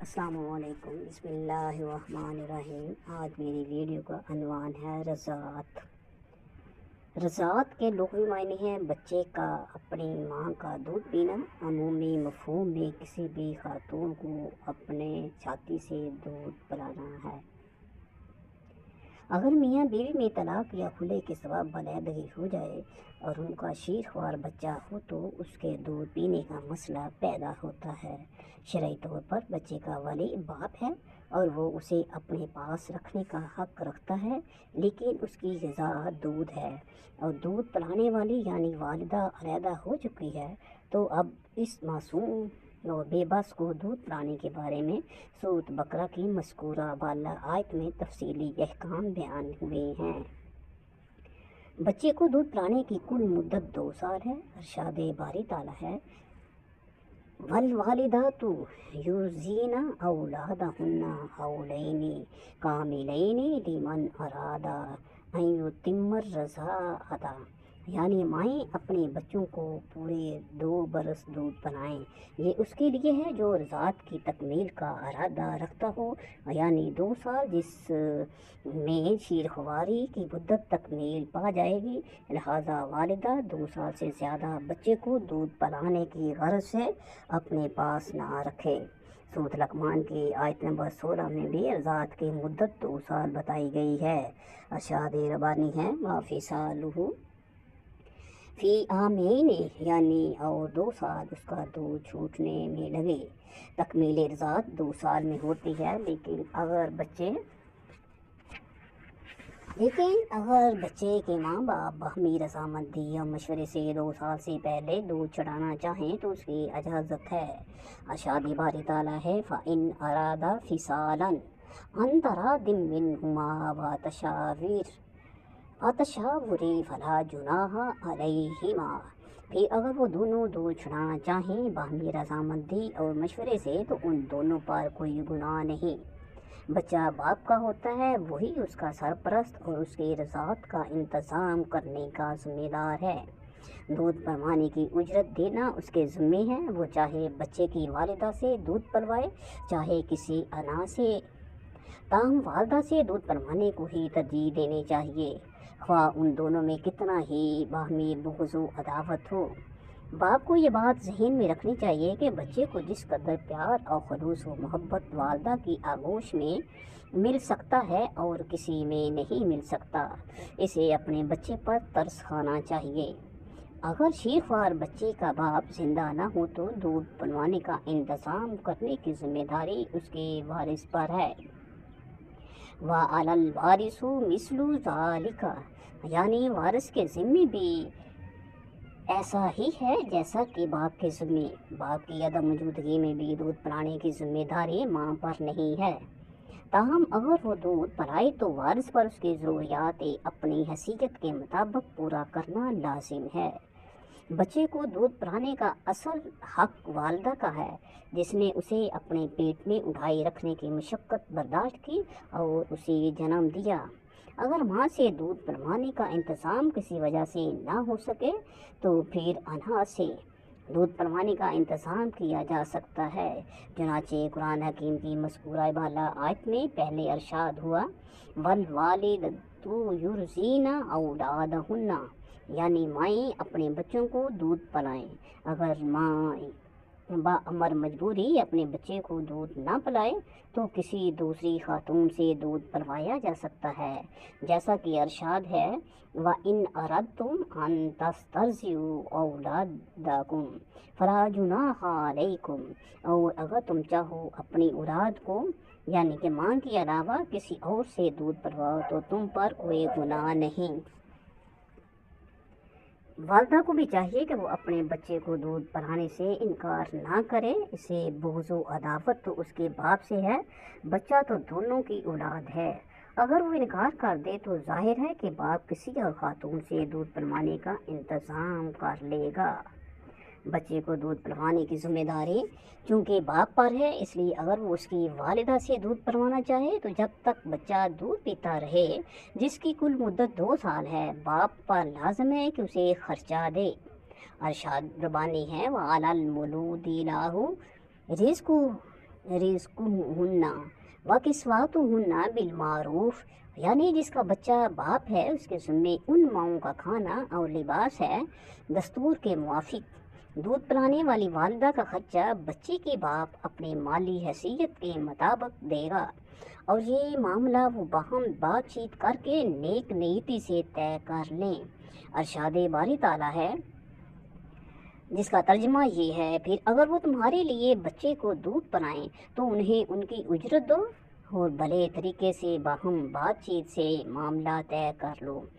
السلام علیکم، بسم اللہ الرحمن الرحیم۔ آج میری ویڈیو کا عنوان ہے رضاعت۔ رضاعت کے لغوی معنی ہے بچے کا اپنی ماں کا دودھ پینا۔ عمومی مفہوم میں کسی بھی خاتون کو اپنے چھاتی سے دودھ پلانا ہے۔ اگر میاں بیوی میں طلاق یا خلع کے سبب علیحدگی ہو جائے اور ان کا شیرخوار بچہ ہو تو اس کے دودھ پینے کا مسئلہ پیدا ہوتا ہے۔ شرعی طور پر بچے کا ولی باپ ہے اور وہ اسے اپنے پاس رکھنے کا حق رکھتا ہے، لیکن اس کی غذا دودھ ہے اور دودھ پلانے والی یعنی والدہ علیحدہ ہو چکی ہے، تو اب اس معصوم اور بے بس کو دودھ پلانے کے بارے میں سورۃ بقرہ کی مذکورہ بالا آیت میں تفصیلی احکام بیان ہوئے ہیں۔ بچے کو دودھ پلانے کی کل مدت 2 سال ہے۔ ارشاد باری تعالیٰ ہے والوالدات یرضعن اولادہن حولین کاملین لمن اراد ان یتم الرضاعۃ، یعنی مائیں اپنے بچوں کو پورے 2 برس دودھ پلائیں۔ یہ اس کے لیے ہے جو رضاعت کی تکمیل کا ارادہ رکھتا ہو، یعنی 2 سال جس میں شیرخواری کی مدت تکمیل پا جائے گی۔ لہذا والدہ 2 سال سے زیادہ بچے کو دودھ پلانے کی غرض سے اپنے پاس نہ رکھے۔ سورۃ لقمان کی آیت نمبر 16 میں بھی رضاعت کی مدت 2 سال بتائی گئی ہے۔ ارشاد ربانی ہے وَفِصَالُهُ فی عامین، یعنی اور 2 سال اس کا دودھ چھوٹنے میں لگے۔ تکمیل رضاعت 2 سال میں ہوتی ہے، لیکن اگر بچے کے ماں باپ باہمی رضامندی یا مشورے سے 2 سال سے پہلے دودھ چڑھانا چاہیں تو اس کی اجازت ہے۔ ارشاد باری تعالیٰ ہے فَإِنْ أَرَادَا فِصَالًا عَنْ تَرَادٍ مِّنْهُمَا وَتَشَاوُرٍ فَلَا جُنَاحَ عَلَيْهِمَا، پھر اگر وہ دونوں دودھ چھڑانا چاہیں باہمی رضامندی اور مشورے سے تو ان دونوں پر کوئی گناہ نہیں۔ بچہ باپ کا ہوتا ہے، وہی اس کا سرپرست اور اس کی رضاعت کا انتظام کرنے کا ذمہ دار ہے۔ دودھ پلوانے کی اجرت دینا اس کے ذمے ہے، وہ چاہے بچے کی والدہ سے دودھ پلوائے چاہے کسی انا سے، تاہم والدہ سے دودھ پلوانے کو ہی ترجیح دینی چاہیے، خواہ ان دونوں میں کتنا ہی باہمی بغض و عداوت ہو۔ باپ کو یہ بات ذہن میں رکھنی چاہیے کہ بچے کو جس قدر پیار اور خلوص و محبت والدہ کی آغوش میں مل سکتا ہے اور کسی میں نہیں مل سکتا، اسے اپنے بچے پر ترس کھانا چاہیے۔ اگر شیرخوار بچے کا باپ زندہ نہ ہو تو دودھ پلوانے کا انتظام کرنے کی ذمہ داری اس کے وارث پر ہے۔ وَعَلَى الْوَارِثِ مِثْلُ ذَلِكَ، یعنی وارث کے ذمے بھی ایسا ہی ہے جیسا کہ باپ کے ذمے۔ باپ کی عدم موجودگی میں بھی دودھ پلانے کی ذمہ داری ماں پر نہیں ہے، تاہم اگر وہ دودھ پلائے تو وارث پر اس کی ضروریات اپنی حیثیت کے مطابق پورا کرنا لازم ہے۔ بچے کو دودھ پلانے کا اصل حق والدہ کا ہے، جس نے اسے اپنے پیٹ میں اٹھائی رکھنے کی مشقت برداشت کی اور اسے جنم دیا۔ اگر ماں سے دودھ پلوانے کا انتظام کسی وجہ سے نہ ہو سکے تو پھر انا سے دودھ پلوانے کا انتظام کیا جا سکتا ہے۔ چنانچہ قرآن حکیم کی مذکورہ بالا آیت میں پہلے ارشاد ہوا وَالْوَالِدَاتُ یُرْضِعْنَ أَوْلَادَهُنَّ، یعنی مائیں اپنے بچوں کو دودھ پلائیں۔ اگر ماں بامر مجبوری اپنے بچے کو دودھ نہ پلائے تو کسی دوسری خاتون سے دودھ پلوایا جا سکتا ہے، جیسا کہ ارشاد ہے وَإِنْ أَرَدْتُمْ أَن تَسْتَرْضِعُوا أَوْلَادَكُمْ فَلَا جُنَاحَ عَلَيْكُمْ، اور اگر تم چاہو اپنی اولاد کو یعنی کہ ماں کے علاوہ کسی اور سے دودھ پلواؤ تو تم پر کوئی گناہ نہیں۔ والدہ کو بھی چاہیے کہ وہ اپنے بچے کو دودھ پلانے سے انکار نہ کرے، اسے بغض و عداوت تو اس کے باپ سے ہے، بچہ تو دونوں کی اولاد ہے۔ اگر وہ انکار کر دے تو ظاہر ہے کہ باپ کسی اور خاتون سے دودھ پلوانے کا انتظام کر لے گا۔ بچے کو دودھ پلوانے کی ذمہ داری چونکہ باپ پر ہے، اس لیے اگر وہ اس کی والدہ سے دودھ پلوانا چاہے تو جب تک بچہ دودھ پیتا رہے، جس کی کل مدت 2 سال ہے، باپ پر لازم ہے کہ اسے خرچہ دے۔ ارشاد ربانی ہے وَعَلَى الْمَوْلُودِ لَهُ रिज़्क़ुहुन्ना व किस्वतुहुन्ना बिलमारूफ, यानी जिसका बच्चा बाप है उसके ज़िम्मे उन माओं का खाना और लिबास है दस्तूर के मुआफिक। दूध पिलाने वाली वालिदा का खर्चा बच्चे के बाप अपने माली हैसियत के मुताबिक देगा, और ये मामला वो बाहम बातचीत करके नेक नीति से तय कर लें। अरशाद बारी ताला है जिसका तर्जमा ये है, फिर अगर वो तुम्हारे लिए बच्चे को दूध पिलाएं तो उन्हें उनकी उजरत दो और भले तरीके से बाहम बातचीत से मामला तय कर लो।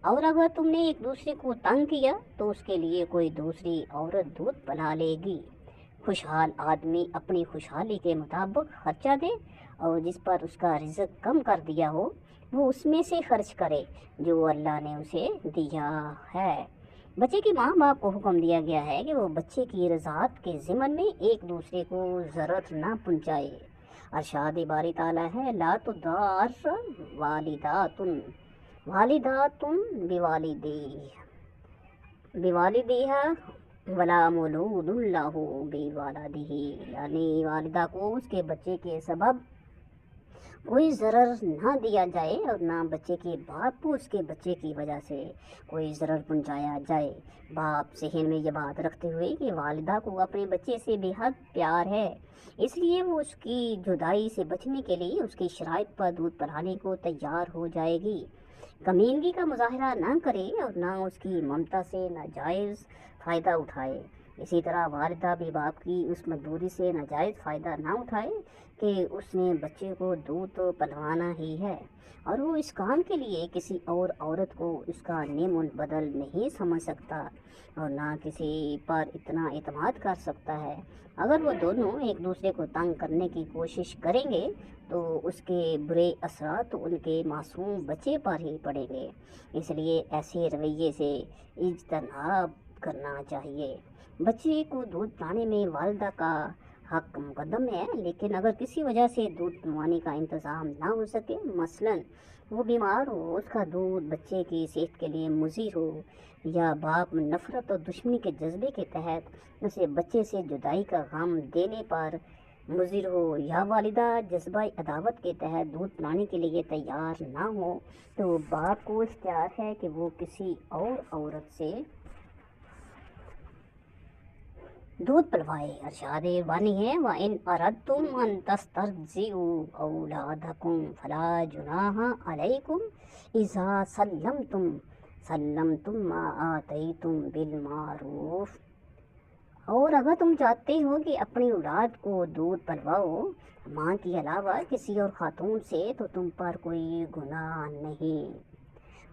और अगर तुमने एक दूसरे को तंग किया तो उसके लिए कोई दूसरी औरत दूध पिला लेगी। खुशहाल आदमी अपनी खुशहाली के मुताबिक खर्चा दे, और जिस पर उसका रिज़्क कम कर दिया हो वो उसमें से खर्च करे जो अल्लाह ने उसे दिया है। बच्चे की माँ बाप को हुक्म दिया गया है कि वो बच्चे की रज़ात के ज़िमन में एक दूसरे को ज़रूरत ना पहुँचाए। अरशाद बारी ताला है, ला तुदार वालिदातुन बिवालिदिहा वला मौलूदुन लहू बिवालिदिही, यानी वालिदा को उसके बच्चे के सबब कोई ज़रर ना दिया जाए और ना बच्चे के बाप को उसके बच्चे की वजह से कोई ज़रर पहुंचाया जाए। बाप ज़हन में ये बात रखते हुए कि वालिदा को अपने बच्चे से बेहद प्यार है, इसलिए वो उसकी जुदाई से बचने के लिए उसकी शराइत पर दूध पिलाने को तैयार हो जाएगी। कमीनगी का मुजाहरा ना करे और ना उसकी ममता से नाजायज़ फ़ायदा उठाए। इसी तरह वालिदा भी बाप की उस मजबूरी से नाजायज़ फ़ायदा ना उठाए कि उसने बच्चे को दूध तो पिलवाना ही है और वो इस काम के लिए किसी और औरत को उसका नेमुल बदल नहीं समझ सकता और ना किसी पर इतना एतमाद कर सकता है। अगर वो दोनों एक दूसरे को तंग करने की कोशिश करेंगे तो उसके बुरे असरात तो उनके मासूम बच्चे पर ही पड़ेंगे। इसलिए ऐसे रवैये से इज्तनाब करना चाहिए। बच्चे को दूध पिलाने में वालिदा का हक मुकद्दम है, लेकिन अगर किसी वजह से दूध पिलवाने का इंतज़ाम ना हो सके, मसलन वो बीमार हो, उसका दूध बच्चे की सेहत के लिए मुज़िर हो, या बाप नफ़रत और दुश्मनी के जज्बे के तहत उसे बच्चे से जुदाई का गम देने पर मुज़िर हो, या वालिदा जज्बा अदावत के तहत दूध पिलाने के लिए तैयार ना हो, तो बाप को इख्तियार है कि वो किसी और औरत से दूध पिलवाए। अरशाद बानी है, व इन अरदतुम अन तस्तरज़िउ औलादकुम फला जुनाहा अलैकुम इज़ा सल्लमतुम मा आतैतुम बिल मारूफ। और अगर तुम चाहते हो कि अपनी औलाद को दूध पिलवाओ माँ के अलावा किसी और खातून से, तो तुम पर कोई गुनाह नहीं,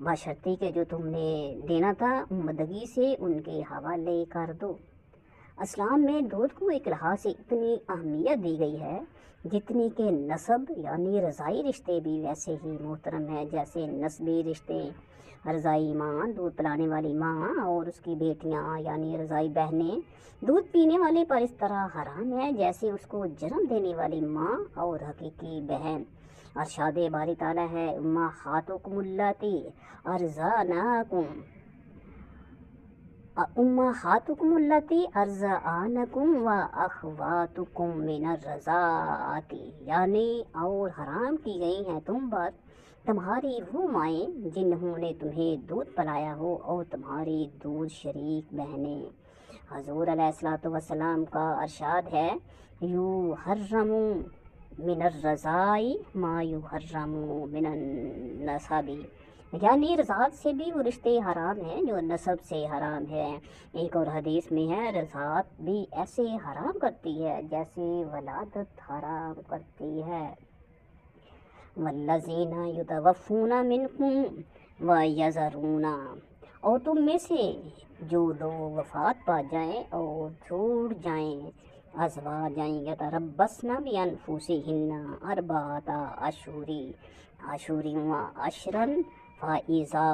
बशर्ते कि जो तुमने देना था उम्मदगी से उनके हवाले कर दो। इस्लाम में दूध को एक लिहाज से इतनी अहमियत दी गई है जितनी कि नसब यानी रज़ाई रिश्ते भी वैसे ही मोहतरम है जैसे नस्बी रिश्ते। रज़ाई माँ, दूध पिलाने वाली माँ, और उसकी बेटियाँ यानी रज़ाई बहनें दूध पीने वाले पर इस तरह हराम है जैसे उसको जन्म देने वाली माँ और हकीकी बहन। अरशाद बारी ताला है, उम्महातुकुमुल्लाती अर्ज़अनाकुम व अख़वातुकुम मिनर रज़ाअती, यानी और हराम की गई हैं तुम पर तुम्हारी वो माएँ जिन्होंने तुम्हें दूध पिलाया हो और तुम्हारी दूध शरीक बहनें। हज़ूर अलैहिस्सलातु वस्सलाम का अरशाद है, युहर्रमु मिनर रज़ाई मा युहर्रमु मिनन नसबी, यानी रज़ात से भी वो रिश्ते हराम हैं जो नसब से हराम है। एक और हदीस में है, रज़ात भी ऐसे हराम करती है जैसे वलादत हराम करती है। वल्लज़ीना युतवफ़ूना मिनकुम व यज़रूना, और तुम में से जो लोग वफ़ात पा जाएं और छोड़ जाएं, अज़वाजन यतरब्बसना बिअन्फुसिहिन्ना अर्बअता अशहुरिन व अशरन फ़ाइज़ा,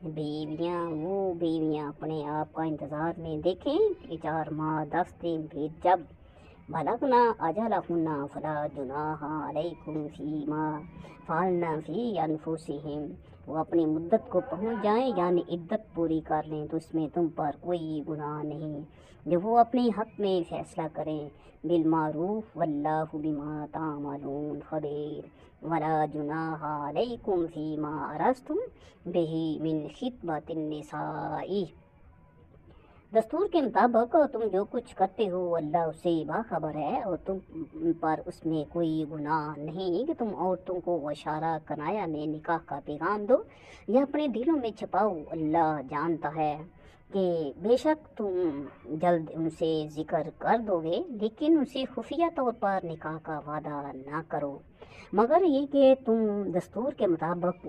वो बीवियाँ अपने आप का इंतज़ार में देखें कि 4 माह 10 दिन, फिर जब بلغنا اجلہن فلا جناح علیکم فیما فعلن فی انفسہم، وہ اپنی مدت کو پہنچ جائیں یعنی عدت پوری کر لیں تو اس میں تم پر کوئی گناہ نہیں جب وہ اپنے حق میں فیصلہ کریں بالمعروف واللہ بما تعملون خبیر ولا جناح علیکم فیما عرضتم بہ من خطبۃ النساء، دستور کے مطابق تم جو کچھ کرتے ہو اللہ اس سے باخبر ہے اور تم پر اس میں کوئی گناہ نہیں کہ تم عورتوں کو اشارہ کنایا میں نکاح کا پیغام دو یا اپنے دلوں میں چھپاؤ، اللہ جانتا ہے کہ بے شک تم جلد ان سے ذکر کر دو گے، لیکن ان سے خفیہ طور پر نکاح کا وعدہ نہ کرو مگر یہ کہ تم دستور کے مطابق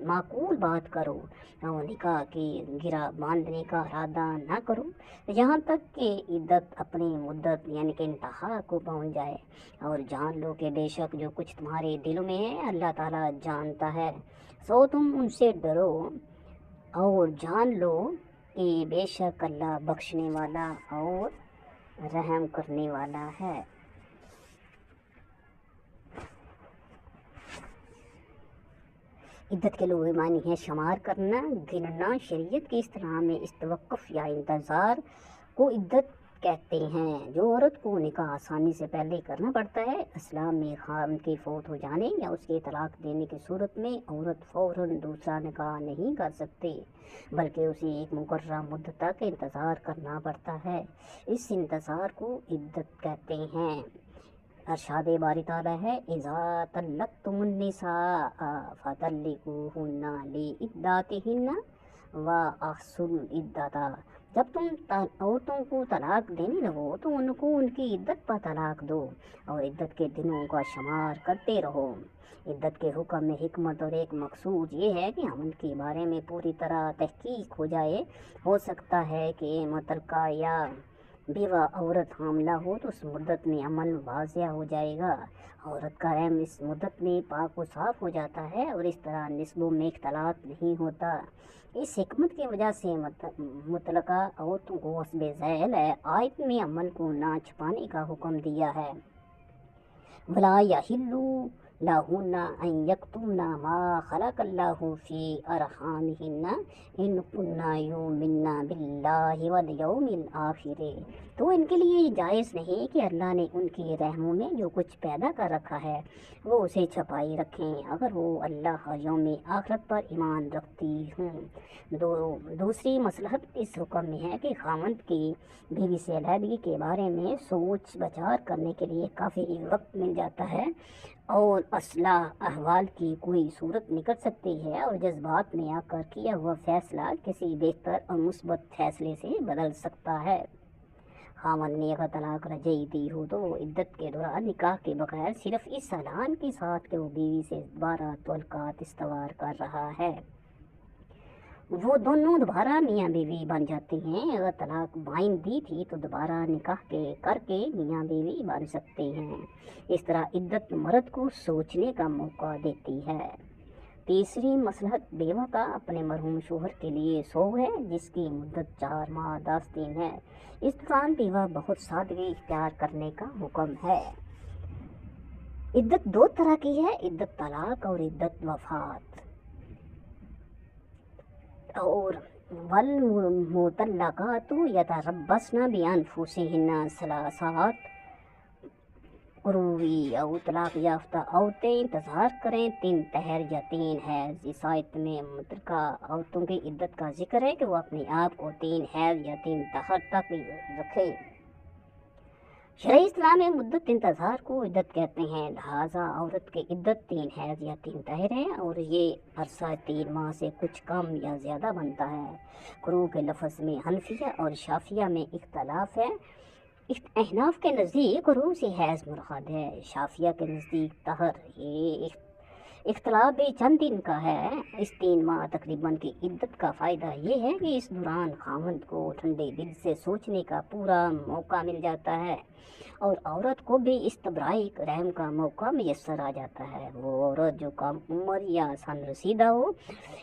معقول بات کرو اور نکاح کی گرہ باندھنے کا ارادہ نہ کرو یہاں تک کہ عدت اپنی مدت یعنی کہ انتہا کو پہنچ جائے، اور جان لو کہ بے شک جو کچھ تمہارے دلوں میں ہے اللہ تعالیٰ جانتا ہے، سو تم ان سے ڈرو اور جان لو کہ بے شک اللہ بخشنے والا اور رحم کرنے والا ہے۔ عدت کے لغوی معنی ہے شمار کرنا، گننا۔ شریعت کی اصطلاح میں اس توقف یا انتظار کو عدت کہتے ہیں جو عورت کو نکاح آسانی سے پہلے کرنا پڑتا ہے۔ اسلام میں خاوند کے فوت ہو جانے یا اس کے طلاق دینے کی صورت میں عورت فوراً دوسرا نکاح نہیں کر سکتی بلکہ اسے ایک مقررہ مدت تک انتظار کرنا پڑتا ہے، اس انتظار کو عدت کہتے ہیں۔ ارشاد باری تعالیٰ ہے اذا طلقتم النساء فطلقوهن لعدتهن واحصوا العدۃ، جب تم عورتوں کو طلاق دینے لگو تو ان کو ان کی عدت پر طلاق دو اور عدت کے دنوں کا شمار کرتے رہو۔ عدت کے حکم میں حکمت اور ایک مقصود یہ ہے کہ حمل کے بارے میں پوری طرح تحقیق ہو جائے، ہو سکتا ہے کہ متعلقہ یا بیوہ عورت حاملہ ہو تو اس مدت میں عمل واضح ہو جائے گا، عورت کا رحم اس مدت میں پاک و صاف ہو جاتا ہے اور اس طرح نسبوں میں اختلاط نہیں ہوتا۔ اس حکمت کی وجہ سے مطلقہ عورتوں کو حسب ذیل آیت میں عمل کو نہ چھپانے کا حکم دیا ہے۔ ولا یحل لہن ان یکتمن ما خلق اللہ فی ارحامہن ان کن یؤمن باللہ والیوم الآخر، تو ان کے لیے یہ جائز نہیں کہ اللہ نے ان کے رحموں میں جو کچھ پیدا کر رکھا ہے وہ اسے چھپائی رکھیں اگر وہ اللہ اور یوم آخرت پر ایمان رکھتی ہوں۔ دوسری مصلحت اس حکم میں ہے کہ خاوند کی بیوی سے علیحدگی کے بارے میں سوچ بچار کرنے کے لیے کافی وقت مل جاتا ہے اور اصلاح احوال کی کوئی صورت نکل سکتی ہے اور جذبات میں آ کر کیا ہوا فیصلہ کسی بہتر اور مثبت فیصلے سے بدل سکتا ہے۔ خاوند نے اگر طلاق رجعی دی ہو تو وہ عدت کے دوران نکاح کے بغیر صرف اس اعلان کے ساتھ کہ وہ بیوی سے دوبارہ تعلقات استوار کر رہا ہے وہ دونوں دوبارہ میاں بیوی بن جاتے ہیں۔ اگر طلاق بائن دی تھی تو دوبارہ نکاح کر کے میاں بیوی بن سکتے ہیں۔ اس طرح عدت مرد کو سوچنے کا موقع دیتی ہے۔ تیسری مصلحت بیوہ کا اپنے مرحوم شوہر کے لیے سوگ ہے جس کی مدت 4 ماہ 10 دن ہے، اس دوران بیوہ بہت سادگی اختیار کرنے کا حکم ہے۔ عدت 2 طرح کی ہے، عدت طلاق اور عدت وفات۔ اور والمطلقات یتربصن بانفسہن ثلاثۃ قروی، اور طلاق یافتہ عورتیں انتظار کریں 3 طہر یا 3 حیض۔ اس آیت میں متعلقہ عورتوں کی عدت کا ذکر ہے کہ وہ اپنے آپ کو 3 حیض یا 3 طہر تک رکھیں۔ شرعی اسلام میں مدت انتظار کو عدت کہتے ہیں، لہٰذا عورت کی عدت 3 حیض یا 3 طہر ہے اور یہ عرصہ 3 ماہ سے کچھ کم یا زیادہ بنتا ہے۔ قروء کے لفظ میں حنفیہ اور شافعیہ میں اختلاف ہے، احناف کے نزدیک قروء سے حیض مراد ہے، شافعیہ کے نزدیک طہر۔ یہ इख्तलाफ भी चंद दिन का है। इस 3 माह तकरीबन की इद्दत का फ़ायदा ये है कि इस दौरान खावंद को ठंडे दिल से सोचने का पूरा मौका मिल जाता है और औरत को भी इस्तबराई रहम का मौका मैसर आ जाता है। वो औरत जो कम उम्र या सन रसीदा हो,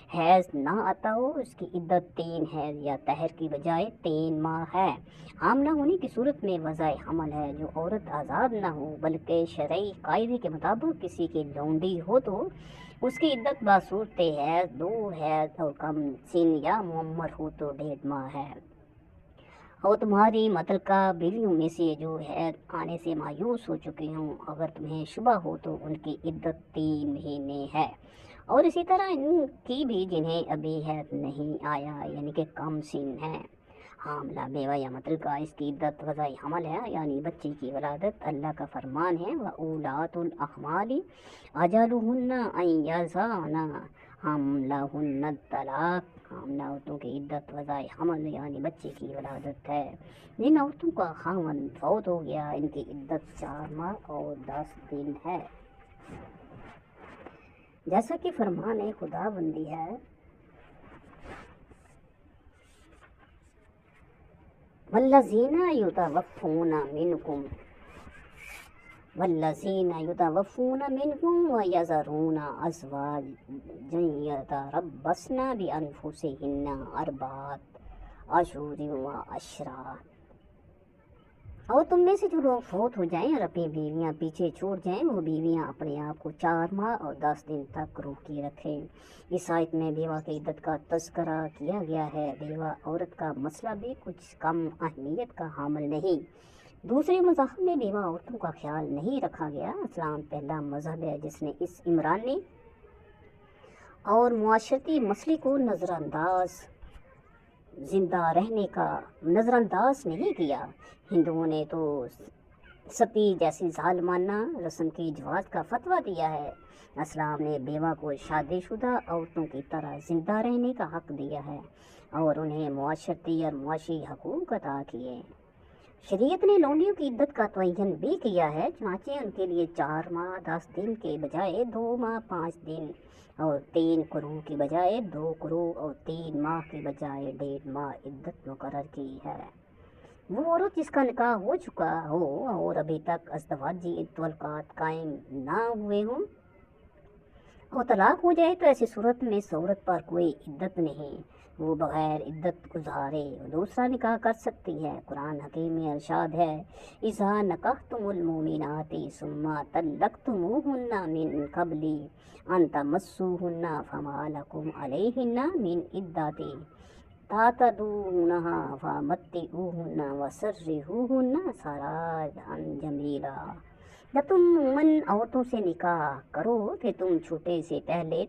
हैज़ ना आता हो, उसकी इद्दत 3 हैज़ या तहर की बजाय 3 माह है। हामला होने की सूरत में वज़ाए हमल है। जो औरत आज़ाद ना हो बल्कि शरई कायदे के मुताबिक किसी की लौंडी हो तो उसकी इद्दत बासूरत हैज़ 2 हैज़ और कम सिन या मुअम्मर हो तो 1.5 माह है। और तुम्हारी मतलका बीवियों में से जो है आने से मायूस हो चुकी हूँ, अगर तुम्हें शुबा हो तो उनकी इद्दत 3 महीने है। और इसी तरह इनकी भी जिन्हें अभी है नहीं आया यानी कि कम सिन है। हामला बेवा या मतलका इसकी इद्दत वज़ाई हमल है यानी बच्चे की वलादत। अल्लाह का फरमान है व उलातुल अहमाली अजलुहुन्ना अन यज़ाना हमलहुन्ना तलाक। हामला औरतों की इद्दत वज़ाए हमल यानी बच्चे की वलादत है। जिन औरतों का खावन फौत हो गया इनकी इद्दत 4 माह और 10 दिन है। जैसा कि फरमान खुदाबंदी है वल्लज़ीना युतवफ़्फ़ूना मिनकुम व यज़रूना अज़वाजन यतरब्बसना बिअन्फुसिहिन्ना अर्बअत अशहुरिन व अशरा। और तुम में से जो लोग फौत हो जाएं और अपनी बीवियां पीछे छोड़ जाएं, वो बीवियां अपने आप को 4 माह और 10 दिन तक रोके रखें। इस आयत में बेवा की इद्दत का तज़किरा किया गया है। बेवा औरत का मसला भी कुछ कम अहमियत का हामिल नहीं। दूसरे मज़ाहब में बेवा औरतों का ख्याल नहीं रखा गया। इस्लाम पहला मज़हब है जिसने इस इमरानी और मुआशरती मसले को जिंदा रहने का नज़रअंदाज नहीं किया। हिंदुओं ने तो सती जैसी ज़ालिमाना रस्म की जवाज़ का फतवा दिया है। इस्लाम ने बेवा को शादीशुदा औरतों की तरह ज़िंदा रहने का हक़ दिया है और उन्हें मुआशरती और मुआशी हकूक़ अता किए। शरीयत ने लौंडियों की इद्दत का तयन भी किया है। चुनांचे उनके लिए 4 माह 10 दिन के बजाय 2 माह 5 दिन और 3 कुरू की बजाय 2 कुरू और 3 माह के बजाय 1.5 माह इद्दत मुकर्रर की है। वो औरत जिसका निकाह हो चुका हो और अभी तक अज़दवाजी तल्क़ात कायम ना हुए हों और तलाक हो जाए तो ऐसी सूरत में इस औरत पर कोई इद्दत नहीं, वो बग़ैर इद्दत गुजारे दूसरा निकाह कर सकती है। कुरान हकीम में इरशाद है इज़ा नकाहतुमुल मोमिनाति सुम्मा तल्लक़तुमुहुन्ना मिन क़ब्ली अन तमस्सूहुन्ना फमा लकुम अलैहिन्ना मिन इद्दति तातदूनहा फमत्तिऊहुन्ना वसर्रिहूहुन्ना सराहन जमीला। जब तुम मोमिन औरतों से निकाह करो कि तुम छूटे से पहले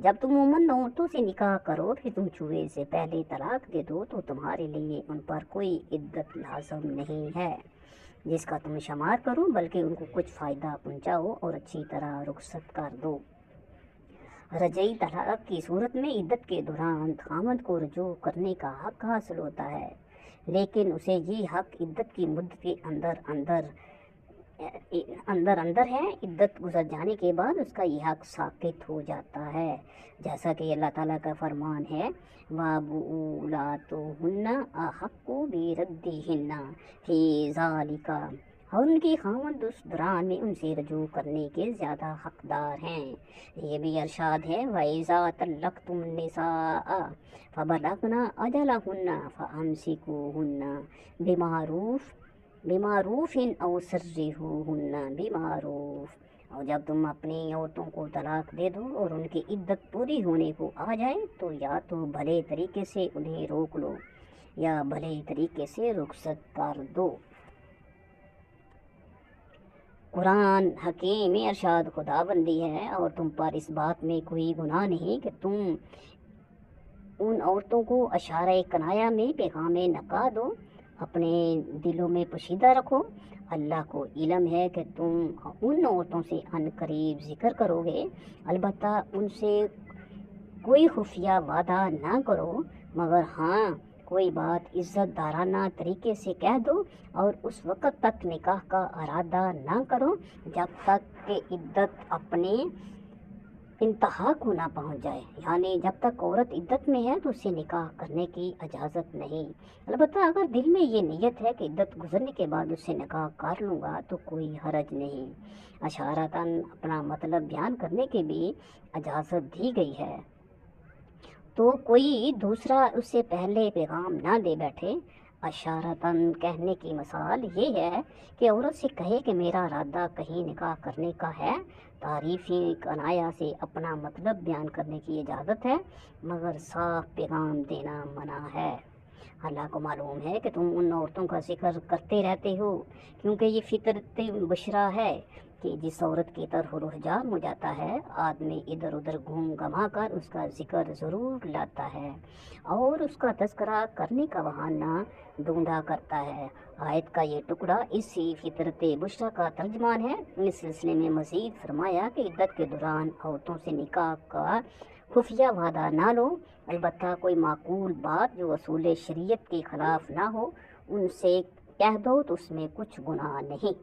जब तुम मोमिन औरतों से निकाह करो कि तुम छुए से पहले तलाक दे दो तो तुम्हारे लिए उन पर कोई इद्दत लाज़िम नहीं है जिसका तुम शुमार करो, बल्कि उनको कुछ फ़ायदा पहुँचाओ और अच्छी तरह रुखसत कर दो। रजई तलाक की सूरत में इद्दत के दौरान खामद को रुजू करने का हक़ हासिल होता है, लेकिन उसे ये हक़ इद्दत की मुद्दत के अंदर है। इद्दत गुजर जाने के बाद उसका यह हक़ साकित हो जाता है, जैसा कि अल्लाह ताला का फरमान है वबूलातुहुन्ना अहक्कु बिरद्दिहिन्ना फी ज़ालिका। और उनकी खामद उस दौरान में उनसे रजू करने के ज़्यादा हकदार हैं। ये भी इरशाद है वइज़ा तल्लक़्तुम निसाअ फबलग़ना अजलहुन्ना फअमसिकूहुन्ना बिमारूफ़िन औ सर्रिहूहुन्ना बिमारूफ़। और जब तुम अपनी औरतों को तलाक दे दो और उनकी इद्दत पूरी होने को आ जाए तो या तो भले तरीके से उन्हें रोक लो या भले तरीके से रुखसत कर दो। कुरान हकीम में इरशाद खुदाबंदी है और तुम पर इस बात में कोई गुनाह नहीं कि तुम उन औरतों को अशारे कनाया में पैगाम नका दो, अपने दिलों में पोशीदा रखो। अल्लाह को इल्म है कि तुम उन औरतों से अनकरीब जिक्र करोगे, अलबत्ता उनसे कोई खुफिया वादा ना करो, मगर हाँ कोई बात इज़्ज़त दाराना तरीके से कह दो और उस वक़्त तक निकाह का इरादा ना करो जब तक कि इद्दत अपने इंतहा को ना पहुंच जाए। यानी जब तक औरत इद्दत में है तो उसे निकाह करने की इजाज़त नहीं। अलबत्ता अगर दिल में ये नीयत है कि इद्दत गुजरने के बाद उससे निकाह कर लूँगा तो कोई हरज नहीं। अशारतन अपना मतलब बयान करने की भी इजाज़त दी गई है, तो कोई दूसरा उससे पहले पैगाम ना दे बैठे। अशारतन कहने की मिसाल ये है कि औरत से कहे कि मेरा इरादा कहीं निकाह करने का है। तारीफ़ी कनाया से अपना मतलब बयान करने की इजाज़त है, मगर साफ पैगाम देना मना है। अल्लाह को मालूम है कि तुम उन औरतों का जिक्र करते रहते हो, क्योंकि ये फितरत बशरा है कि जिस औरत की तरफ रुझान हो जाता है, आदमी इधर उधर घूम घमा कर उसका जिक्र ज़रूर लाता है और उसका तज़किरा करने का बहाना ढूंढा करता है। आयत का ये टुकड़ा इसी फितरत बुशरा का तर्जमान है। इस सिलसिले में मज़ीद फरमाया कि इद्दत के दौरान औरतों से निकाह का खुफिया वादा ना लो, अलबत्ता कोई माकूल बात जो असूल शरीयत के ख़िलाफ़ ना हो उनसे कह दो तो उसमें कुछ गुनाह नहीं।